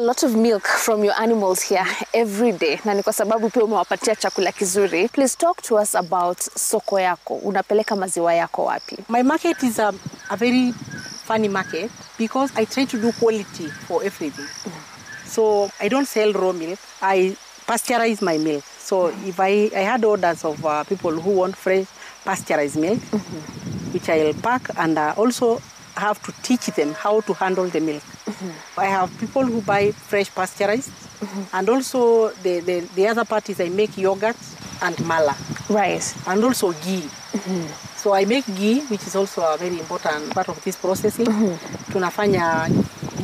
lot of milk from your animals here every day. Na ni kwa sababu pia umewapatia chakula kizuri. Please talk to us about soko yako. Unapeleka maziwa yako wapi? My market is a very funny market because I try to do quality for everything. So I don't sell raw milk. I pasteurize my milk. So if I had orders of people who want fresh pasteurized milk, which I'll pack, and also have to teach them how to handle the milk. I have people who buy fresh pasteurized, and also the other part is I make yogurt and mala. Right. And also ghee. So I make ghee, which is also a very important part of this processing. Tunafanya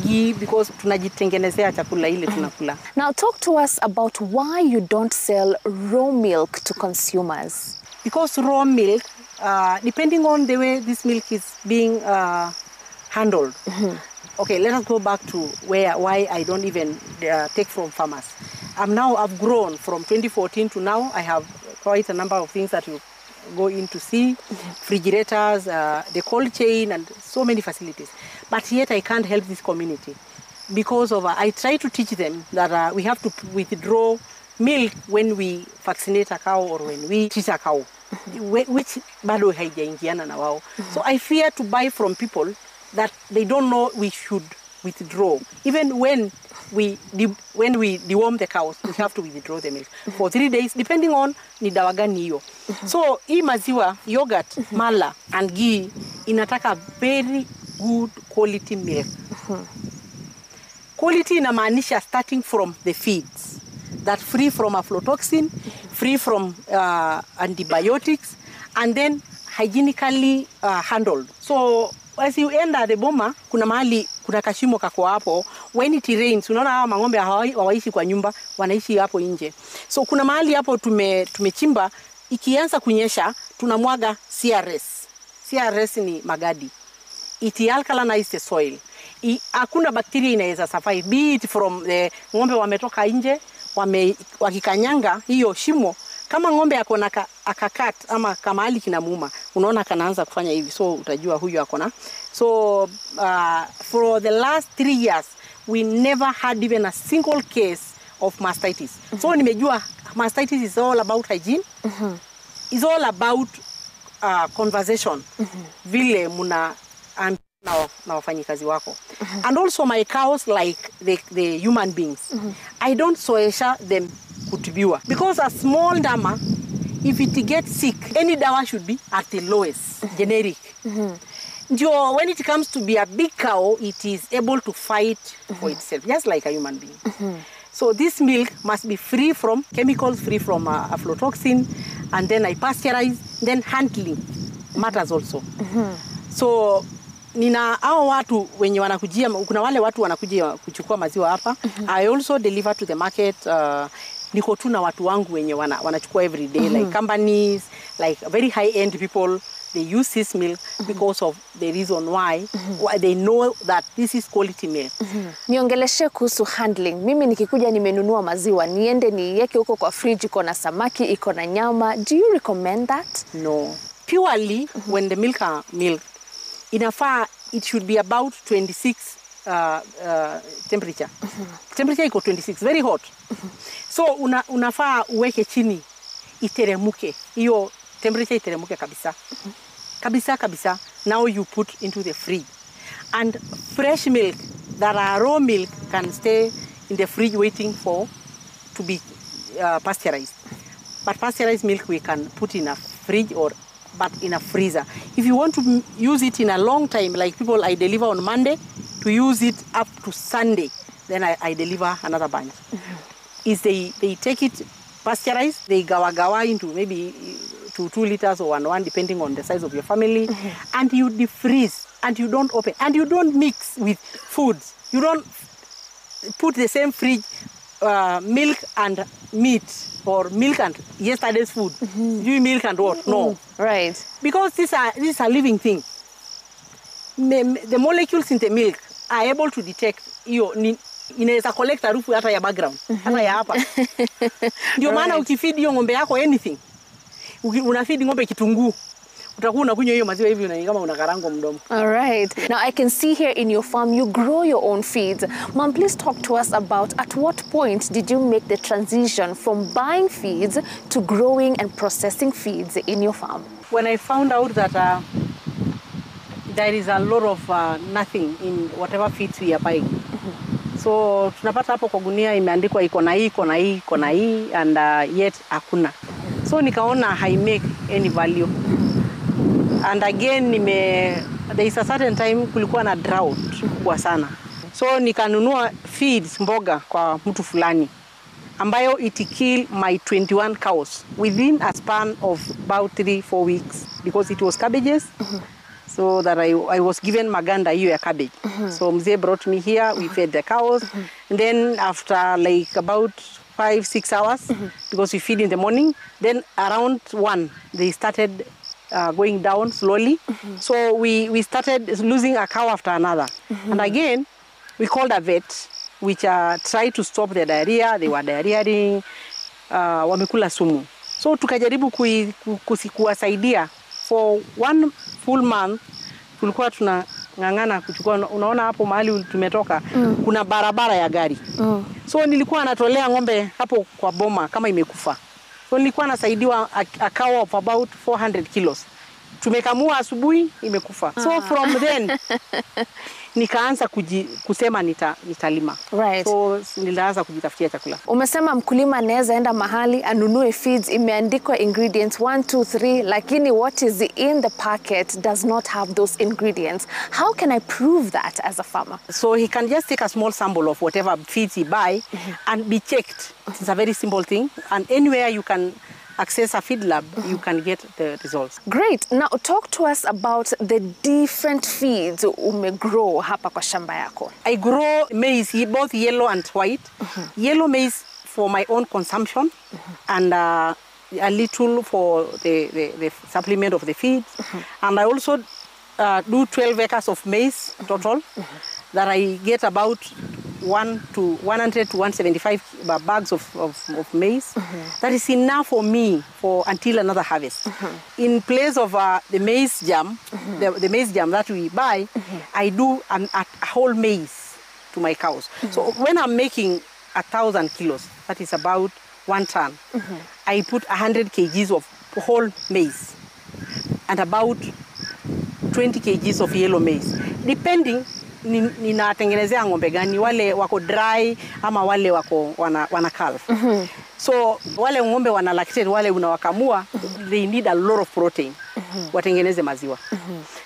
ghee because tunajitengenezea chakula ile tunakula. Now talk to us about why you don't sell raw milk to consumers. Because raw milk, depending on the way this milk is being handled. Okay, let us go back to why I don't even take from farmers. I've grown from 2014 to now. I have quite a number of things that you go in to see, refrigerators, the cold chain, and so many facilities. But yet I can't help this community because of I try to teach them that we have to withdraw milk when we vaccinate a cow or when we teach a cow, which bado haijaingiana na wao. So I fear to buy from people that they don't know we should withdraw. Even when we deworm the cows, we have to withdraw the milk for 3 days, depending on ni dawa gani hiyo. So hii maziwa, yogurt, mala, and ghee inataka very good quality milk. Quality inamaanisha starting from the feeds, that free from aflatoxin, free from antibiotics, and then hygienically handled. So as you enter the boma, kuna mahali kuna kashimo kako hapo. When it rains, unaona hawa mang'ombe hawaishi kwa nyumba, wanaishi hapo nje. So kuna mahali hapo tumechimba, ikianza kunyesha tunamwaga CRS. CRS ni magadi. It alkalinizes the soil. Hakuna bacteria inaweza survive, be it from the ng'ombe wametoka nje, wakikanyanga hiyo shimo. Kama ng'ombe yako na akakat ama kama hali kinamuuma, unaona kanaanza kufanya hivi, so utajua huyu akona. So for the last 3 years we never had even a single case of mastitis. So nimejua mastitis is all about hygiene. It's all about conversation. Vile muna na wafanyikazi wako. And also my cows, like the human beings, I don't soesha them kutibiwa. Because a small ndama, if it gets sick, any dawa should be at the lowest, generic. When it comes to be a big cow, it is able to fight for itself, just like a human being. So this milk must be free from chemicals, free from aflatoxin, and then I pasteurize, then handling matters also. So nina hao watu wenye wanakujia, kuna wale watu wanakujia kuchukua maziwa hapa. I also deliver to the market. Niko tu na watu wangu wenye wanachukua every day, like companies, like very high end people. They use this milk because of the reason why they know that this is quality milk. Niongeleshe kuhusu handling. Mimi nikikuja nimenunua maziwa, niende niweke huko kwa fridge, iko na samaki, iko na nyama. Do you recommend that? No. Purely when the milk inafaa, it should be about 26 temperature. Temperature iko 26, very hot. So unafaa uweke chini iteremuke. Hiyo temperature iteremuke kabisa. Kabisa. Now you put into the fridge. And fresh milk, that are raw milk, can stay in the fridge waiting to be pasteurized. But pasteurized milk we can put in a fridge but in a freezer. If you want to use it in a long time, like people I deliver on Monday, to use it up to Sunday, then I deliver another bunch. Is they take it pasteurized, they gawa into maybe 2 liters or 1, depending on the size of your family, and you defreeze, and you don't open, and you don't mix with foods. You don't put the same fridge milk and meat, or milk and yesterday's food. You milk and what? No. Right. Because these are living things. The molecules in the milk are able to detect inaweza collect harufu hata ya background, hata ya hapa. Ndio maana ukifeed hiyo ng'ombe yako anything, unafeed ng'ombe kitunguu, utakuwa unakunywa hiyo maziwa hivi na kama unakarango mdomo. All right. Now I can see here in your farm you grow your own feeds. Mom, please talk to us about at what point did you make the transition from buying feeds to growing and processing feeds in your farm? When I found out that there is a lot of nothing in whatever feeds we are buying. So tunapata hapo kwa gunia imeandikwa iko na hii, iko na hii, iko na hii, and yet hakuna. So nikaona I make any value. And again there is a certain time kulikuwa na drought kubwa sana. So nikanunua feeds mboga kwa mtu fulani ambayo it kill my 21 cows within a span of about 3-4 weeks because it was cabbages. So that I was given maganda hiyo ya cabbage. So mzee brought me here, we fed the cows. And then after like about 5-6 hours, because we feed in the morning, then around 1, they started going down slowly. So we started losing a cow after another. And again, we called a vet, which tried to stop the diarrhea. They were diarrheaing, wamekula sumu. So tukajaribu kuwasaidia. For 1 full month, tulikuwa tunang'ang'ana kuchukua, unaona hapo mahali tumetoka, kuna barabara ya gari. So nilikuwa natolea ng'ombe hapo kwa boma kama imekufa. So nilikuwa nasaidiwa a cow of about 400 kilos. Tumekamua asubuhi imekufa. So from then nikaanza kusema nitalima. Right. So nilianza kujitafutia chakula. Umesema mkulima anaweza enda mahali anunue feeds imeandikwa ingredients 1, 2, 3, lakini what is in the packet does not have those ingredients. How can I prove that as a farmer? So he can just take a small sample of whatever feeds he buy and be checked. It's a very simple thing, and anywhere you can access a feed lab, you can get the results. Great. Now talk to us about the different feeds umegrow hapa kwa shamba yako. I grow maize, both yellow and white. Yellow maize for my own consumption, and a little for the supplement of the feeds. And I also do 12 acres of maize total, that I get about 100 to 175 bags of maize. That is enough for me for until another harvest. In place of the maize jam, the maize jam that we buy, I do a whole maize to my cows. So when I'm making 1,000 kilos, that is about 1 ton, I put 100 kgs of whole maize and about 20 kgs of yellow maize, depending ninatengenezea ng'ombe gani, wale wako dry ama wale wako wana calf. So wale ng'ombe wana lactate, wale unawakamua, they need a lot of protein watengeneze maziwa.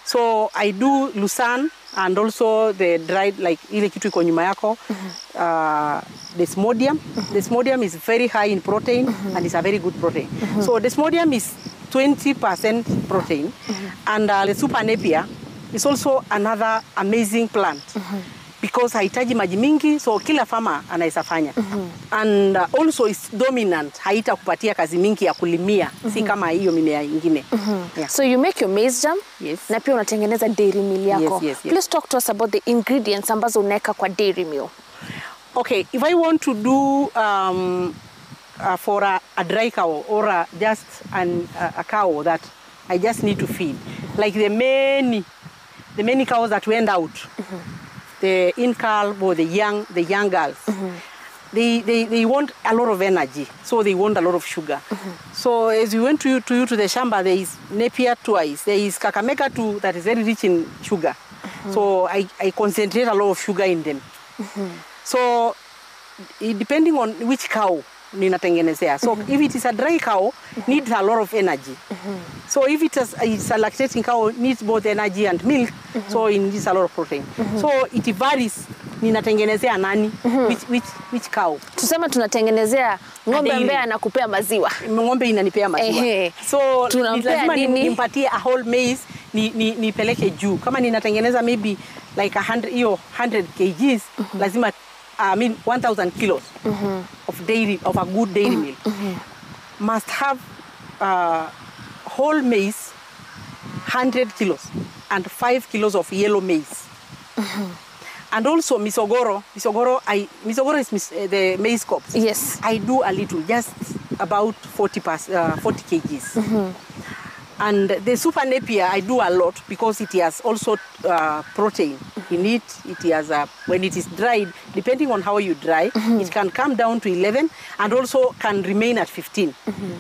So I do Lucerne and also the dried, like ile kitu iko nyuma yako, desmodium. Desmodium is very high in protein and is a very good protein. So desmodium is 20% protein, and the super napier is also another amazing plant because haitaji maji mingi, so kila farmer anaweza fanya. And also is dominant, haita kupatia kazi mingi ya kulimia, si kama hiyo mimea ingine. Yeah. So you make your maize jam, yes, na pia unatengeneza dairy meal yako. Yes. Please talk to us about the ingredients ambazo unaweka kwa dairy meal. Okay, if I want to do for a dry cow or just a cow that I just need to feed, like the many cows that went out, the in-calf or the young girls, they want a lot of energy, so they want a lot of sugar. So as we went to the shamba, there is Napier twice, there is Kakamega too, that is very rich in sugar. So I concentrate a lot of sugar in them. So depending on which cow ninatengenezea. So if it is a dry cow, needs a lot of energy. So if it's a lactating cow, needs both energy and milk, so it needs a lot of protein. So it varies, ninatengenezea nani, which cow. Tuseme tunatengenezea ng'ombe ambaye anakupea maziwa. Ng'ombe inanipea maziwa. So lazima nimpatie a whole maize, nipeleke juu. Kama ninatengeneza maybe like 100 kgs, lazima 1,000 kilos of a good dairy meal. Must have whole maize, 100 kilos, and 5 kilos of yellow maize. And also misogoro is the maize cobs. Yes. I do a little, just about 40 kgs. And the super napier, I do a lot because it has also protein in it. It has, when it is dried, depending on how you dry, it can come down to 11 and also can remain at 15.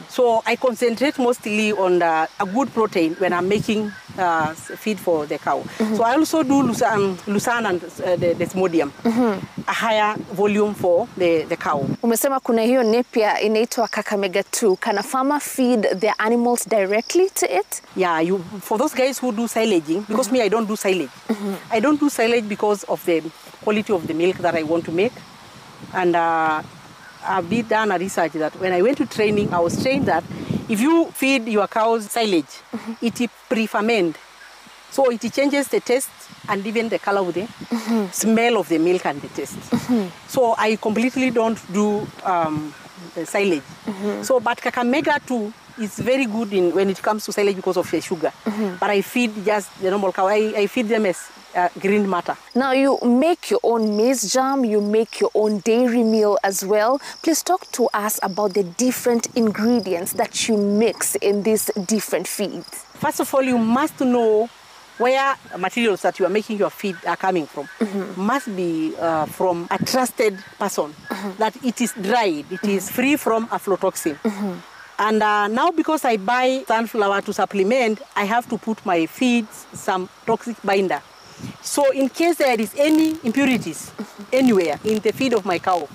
So I concentrate mostly on a good protein when I'm making feed for the cow. So I also do Lucerne and the Desmodium, a higher volume for the cow. Umesema kuna hiyo napier inaitwa Kakamega 2. Can a farmer feed their animals directly to it? Yeah, for those guys who do silaging, because me, I don't do silage. I don't do silage because of the quality of the milk that I want to make. And I've done a research that when I went to training, I was trained that if you feed your cows silage, it pre-ferment. So it changes the taste and even the color of the smell of the milk and the taste. So I completely don't do silage. So, but Kakamega 2 is very good when it comes to silage because of the sugar. But I feed just the normal cow. I feed them as green matter. Now you make your own maize jam, you make your own dairy meal as well. Please talk to us about the different ingredients that you mix in these different feeds. First of all, you must know where materials that you are making your feed are coming from. Must be from a trusted person, that it is dried, it is free from aflatoxin. And now because I buy sunflower to supplement, I have to put my feeds some toxic binder. So in case there is any impurities anywhere in the feed of my cow,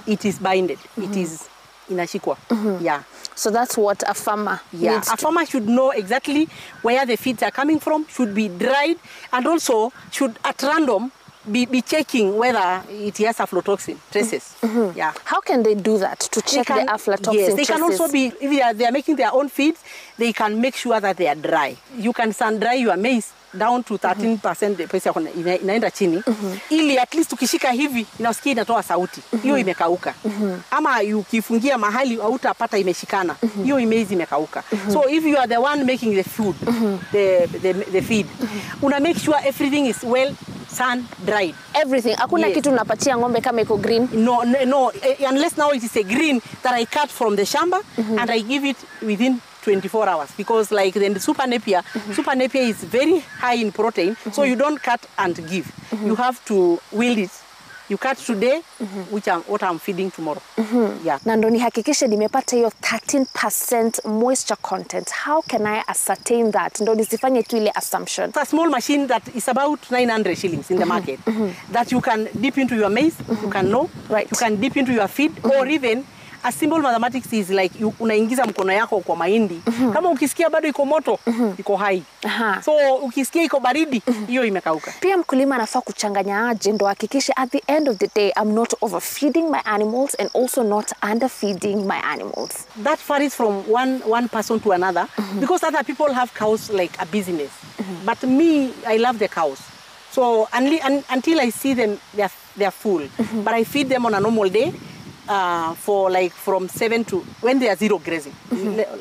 it is binded, it is inashikwa. Yeah. So that's what a farmer needs a farmer should know exactly where the feeds are coming from, should be dried, and also should at random be checking whether it has aflatoxin traces. Yeah. How can they do that to check the aflatoxin yes, traces? They can also be, if they are making their own feeds, they can make sure that they are dry. You can sun dry your maize down to 13% pesa inaenda chini, ili at least ukishika hivi inasikia inatoa sauti, hiyo imekauka. Ama ukifungia mahali hautapata imeshikana, hiyo maize imekauka. So if you are the one making the food, the feed, una make sure everything is well sun dried. Everything. Hakuna kitu unapatia ng'ombe kama iko green? No, unless now it is a green that I cut from the shamba and I give it within 24 hours, because like the super napier is very high in protein, so you don't cut and give. You have to wield it. You cut today, what I'm feeding tomorrow. Yeah. Na ndo nihakikishe nimepata hiyo 13% moisture content. How can I ascertain that? Ndo nisifanye tu ile assumption. It's a small machine that is about 900 shillings in the market that you can dip into your maize, you can know, right. You can dip into your feed, or even a simple mathematics is like unaingiza mkono yako kwa mahindi. Kama ukisikia bado iko moto, iko high. So ukisikia iko baridi, hiyo imekauka. Pia mkulima anafaa kuchanganya aje ndo hakikishe at the end of the day I'm not overfeeding my animals and also not underfeeding my animals. That varies from one person to another, because other people have cows like a business. But me, I love the cows. So until I see them, they're full. But I feed them on a normal day. For like from 7 to when they are zero grazing.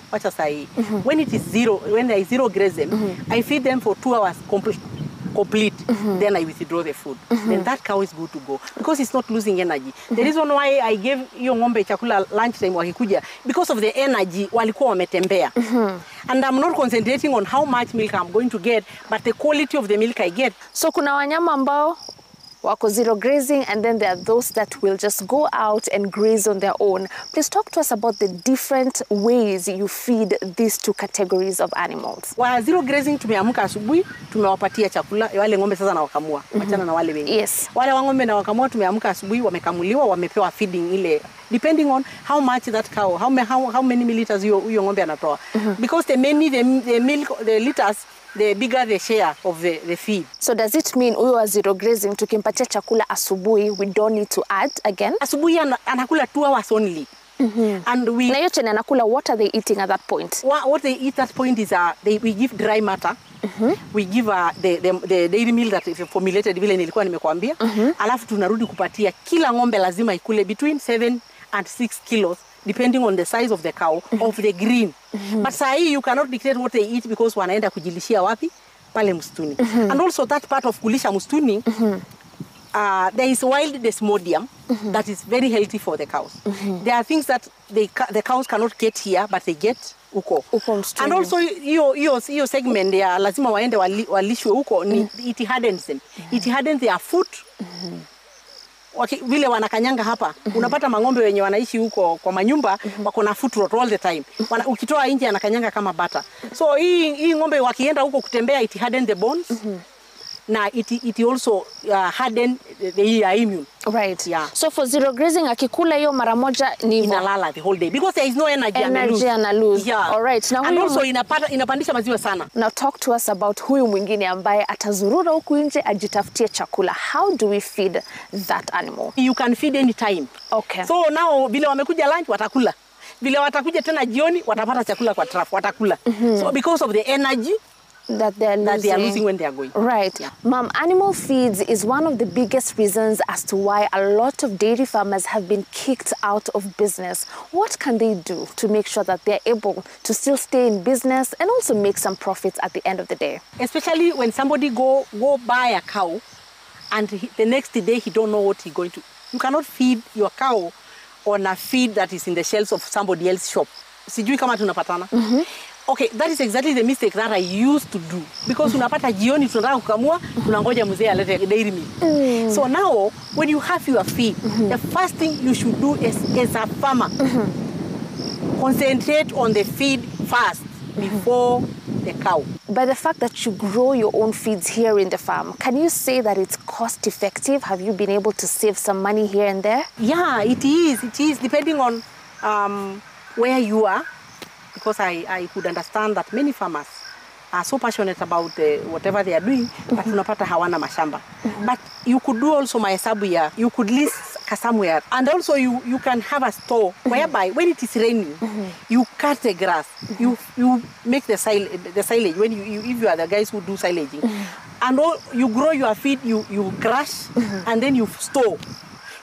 What I say? When it is zero, when they are zero grazing, I feed them for 2 hours complete. Then I withdraw the food. Then that cow is good to go because it's not losing energy. The reason why I gave hiyo ng'ombe chakula lunchtime wakikuja, because of the energy walikuwa wametembea. And I'm not concentrating on how much milk I'm going to get, but the quality of the milk I get. So kuna wanyama ambao wako zero grazing, and then there are those that will just go out and graze on their own. Please talk to us about the different ways you feed these two categories of animals. Wa zero grazing tumeamka asubuhi, tumewapatia chakula, wale ng'ombe sasa na wakamua, achana na wale wengi. Yes. Wale ng'ombe na wakamua tumeamka asubuhi, wamekamuliwa, wamepewa feeding ile, depending on how much that cow, how many milliliters huyo ng'ombe anatoa. Because the milk, the liters, the bigger the share of the feed. So does it mean huyo wa zero grazing tukimpatia chakula asubuhi, we don't need to add again? Asubuhi anakula 2 hours only. And we na yote anakula, what are they eating at that point? What they eat at that point is we give dry matter. We give the dairy meal that is formulated vile nilikuwa nimekuambia. Alafu tunarudi kupatia kila ng'ombe lazima ikule between 7 and 6 kilos depending on the size of the cow of the green. But sahi you cannot dictate what they eat because wanaenda kujilishia wapi? Pale msituni. And also that part of kulisha msituni, there is wild desmodium that is very healthy for the cows. There are things that the cows cannot get here, but they get huko. And also hiyo segment ya lazima waende walishwe huko, it hardens them. It hardens their foot. Vile wanakanyanga hapa, unapata mang'ombe wenye wanaishi huko kwa manyumba, wako na foot rot all the time. Ukitoa nje anakanyanga kama bata. So hii ng'ombe wakienda huko kutembea, it hardens the bones. Now it also harden the immune. Right. Yeah. So for zero grazing, akikula hiyo mara moja ni inalala the whole day because there is no energy and lose. Yeah. All right. Now and also inapandisha maziwa sana. Now talk to us about huyu mwingine ambaye atazurura huku nje ajitafutie chakula. How do we feed that animal? You can feed any time. Okay. So now vile wamekuja lunch watakula. Vile watakuja tena jioni watapata chakula kwa trough watakula. So because of the energy that they are losing when they are going. Right. Yeah. Mom, animal feeds is one of the biggest reasons as to why a lot of dairy farmers have been kicked out of business. What can they do to make sure that they're able to still stay in business and also make some profits at the end of the day? Especially when somebody go buy a cow and the next day he don't know what he's going to. You cannot feed your cow on a feed that is in the shelves of somebody else's shop. Sijui kama tunapatana. Okay, that is exactly the mistake that I used to do. Because unapata jioni tunataka kukamua, tunangoja mzee alete dairy milk. So now, when you have your feed, the first thing you should do as a farmer, concentrate on the feed first before the cow. By the fact that you grow your own feeds here in the farm, can you say that it's cost effective? Have you been able to save some money here and there? Yeah, it is. It is, depending on where you are. Because I could understand that many farmers are so passionate about whatever they are doing, but unapata hawana mashamba. But you could do also mahesabu ya, you could list somewhere, and also you can have a store whereby when it is raining, you cut the grass, you make the silage when if you are the guys who do silaging, and you grow your feed, you crush, and then you store.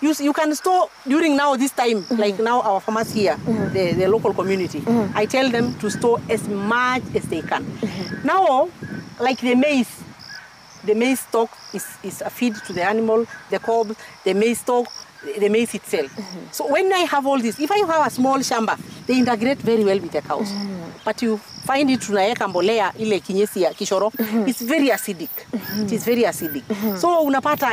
You can store during now this time, like now our farmers here, the local community. I tell them to store as much as they can. Now, like the maize stalk is a feed to the animal, the cob, the maize stalk, the maize itself. So when I have all this, if I have a small shamba, they integrate very well with the cows. But you find it tunaweka mbolea ile kinyesi ya kishoro, it's very acidic. It is very acidic. So unapata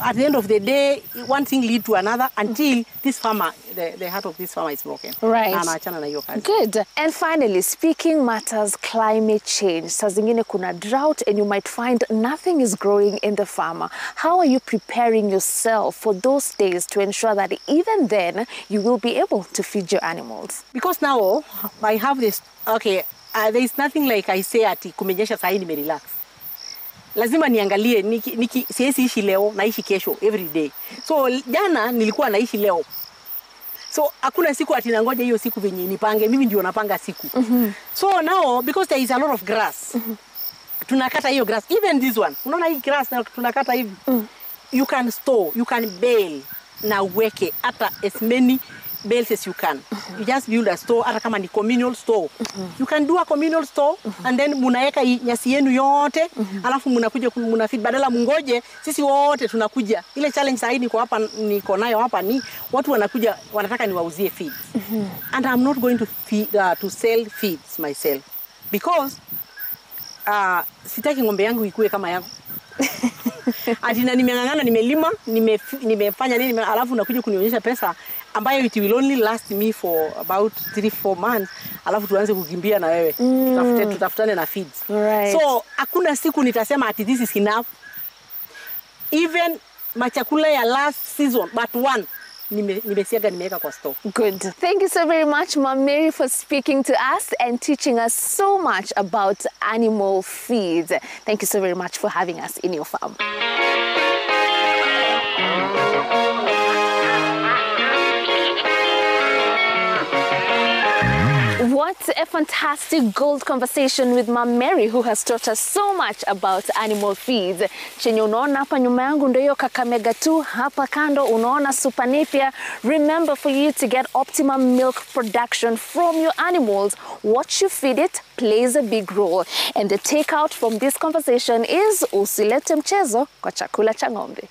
at the end of the day, one thing lead to another until this farmer, the heart of this farmer is broken. Right. Good. And finally, speaking matters climate change. Saa zingine kuna drought and you might find nothing is growing in the farm. How are you preparing yourself for those days to ensure that even then you will be able to feed your animals? Because now I have this, okay, there is nothing like I say ati kumenyesha sahi nimerelax. Lazima niangalie siwezi ishi leo naishi kesho every day. So jana nilikuwa naishi leo. So hakuna siku ati nangoja hiyo siku venye nipange, mimi ndio napanga siku. So now because there is a lot of grass. Tunakata hiyo grass, even this one. Unaona hii grass na tunakata hivi. You can store, you can bale na uweke hata as many bales as you can. You just build a store, hata kama ni communal store. You can do a communal store and then munaeka nyasi yenu yote, alafu munakuja munafeed badala mungoje sisi wote tunakuja. Ile challenge sasa niko nayo hapa ni watu wanakuja wanataka niwauzie feeds. And I'm not going to sell feeds myself because sitaki ng'ombe yangu ikue kama yangu. Atina nimengangana nimelima, nimefanya nini alafu nakuja kunionyesha pesa ambayo it will only last me for about 3-4 months alafu tuanze kukimbia na wewe. Tutafutane na feeds. Right. So hakuna siku nitasema ati this is enough. Even machakula ya last season but one nimesiaga nimeweka kwa store. Good. Thank you so very much, Mom Mary, for speaking to us and teaching us so much about animal feeds. Thank you so very much for having us in your farm. What a fantastic gold conversation with Mom Mary, who has taught us so much about animal feeds. Chenye unaona hapa nyuma yangu ndio hiyo Kakamega 2, hapa kando unaona Super Napier. Remember, for you to get optimum milk production from your animals, what you feed it plays a big role. And the takeout from this conversation is usilete mchezo kwa chakula cha ng'ombe.